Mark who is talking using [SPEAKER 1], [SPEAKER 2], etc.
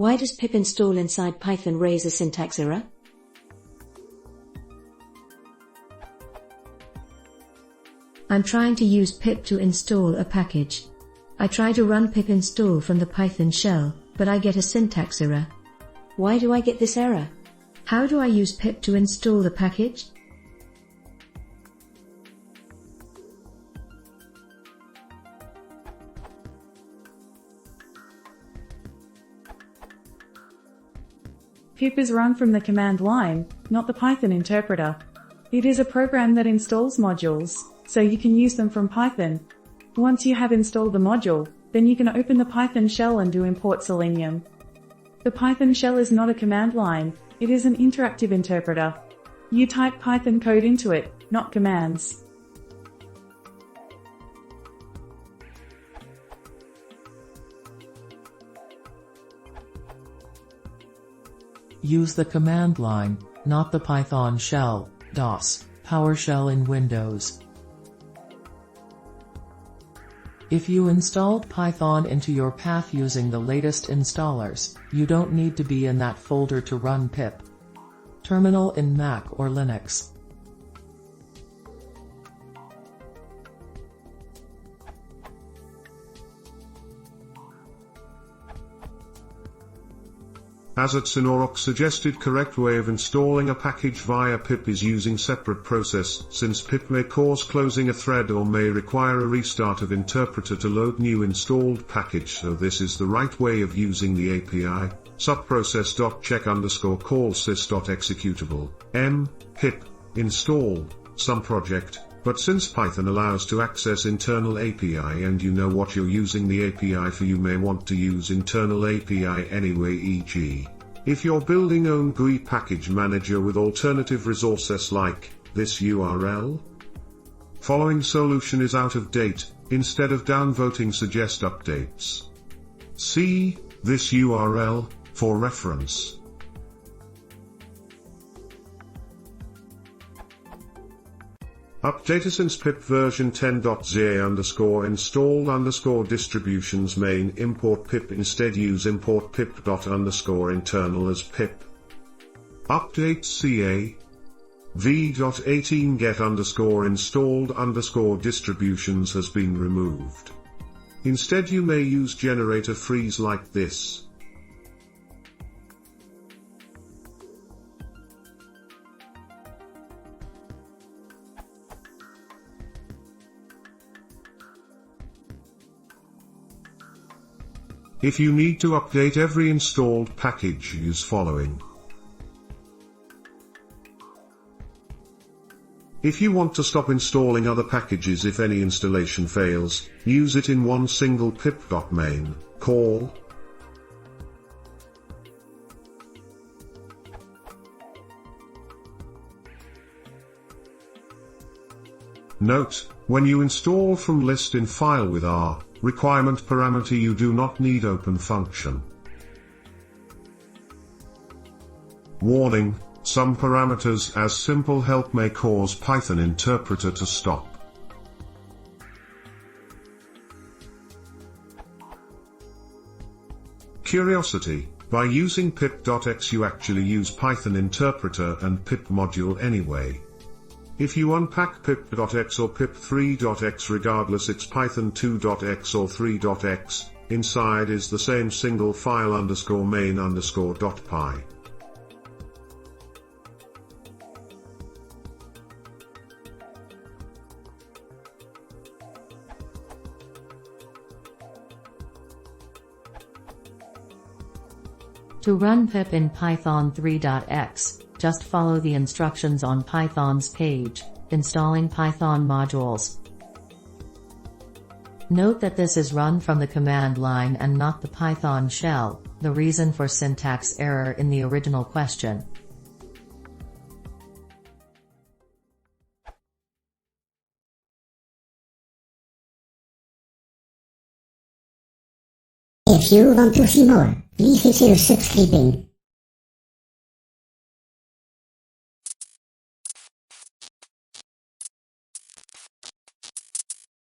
[SPEAKER 1] Why does pip install inside Python raise a syntax error?
[SPEAKER 2] I'm trying to use pip to install a package. I try to run pip install from the Python shell, but I get a syntax error.
[SPEAKER 1] Why do I get this error?
[SPEAKER 2] How do I use pip to install the package?
[SPEAKER 3] Pip is run from the command line, not the Python interpreter. It is a program that installs modules, so you can use them from Python. Once you have installed the module, then you can open the Python shell and do import Selenium. The Python shell is not a command line, it is an interactive interpreter. You type Python code into it, not commands.
[SPEAKER 4] Use the command line, not the Python shell, DOS, PowerShell in Windows. If you installed Python into your path using the latest installers, you don't need to be in that folder to run pip. Terminal in Mac or Linux.
[SPEAKER 5] As SyntaxError suggested, correct way of installing a package via pip is using separate process, since pip may cause closing a thread or may require a restart of interpreter to load new installed package, so this is the right way of using the API. Subprocess.check_call sys.executable, pip, install, some project, but since Python allows to access internal API and you know what you're using the API for, you may want to use internal API anyway, e.g. if you're building own GUI package manager with alternative resources like this URL. Following solution is out of date, instead of downvoting suggest updates. See this URL for reference. Update since pip version 10.za_installed_distributions main import pip, instead use import pip._internal as pip. Update ca v.18 get_installed_distributions has been removed. Instead you may use generator freeze like this. If you need to update every installed package, use following. If you want to stop installing other packages if any installation fails, use it in one single pip.main call. Note, when you install from list in file with R, requirement parameter, you do not need open function. Warning, some parameters as simple help may cause Python interpreter to stop. Curiosity, by using pip.x you actually use Python interpreter and pip module anyway. If you unpack pip.x or pip3.x, regardless it's Python 2.x or 3.x, inside is the same single file _main_.py.
[SPEAKER 4] To run pip in Python 3.x, just follow the instructions on Python's page, installing Python modules. Note that this is run from the command line and not the Python shell, the reason for syntax error in the original question.
[SPEAKER 6] If you want to see more, please hit the subscribing